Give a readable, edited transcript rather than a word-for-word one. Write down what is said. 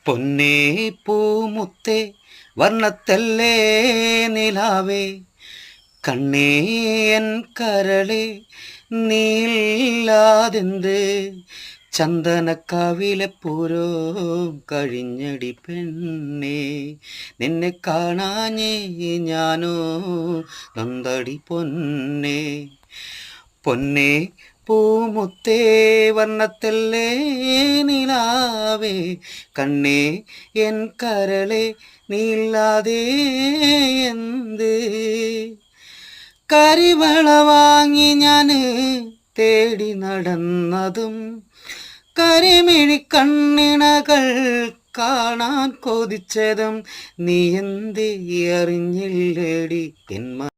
പൊന്നേ പൂമുത്തേ വർണ്ണത്തല്ലേ നിലാവേ കണ്ണേ എൻ കരളെ നീല്ലാതെന്ത് ചന്ദനക്കാവിലെ പൂരോ കഴിഞ്ഞടി പെണ്ണേ നിന്നെ കാണാഞ്ഞേ ഞാനോ നൊന്തടി പൊന്നേ പൊന്നേ പൂമുത്തേ വർണ്ണത്തല്ലേ നിലാവേ കണ്ണേ എൻ കരളെ നീല്ലാതെ എന്ത് കരിവള വാങ്ങി ഞാൻ തേടി നടന്നതും കരിമിഴി കണ്ണിണകൾ കാണാൻ കൊതിച്ചതും നീ എന്തേ അറിഞ്ഞില്ലേടി എന്മ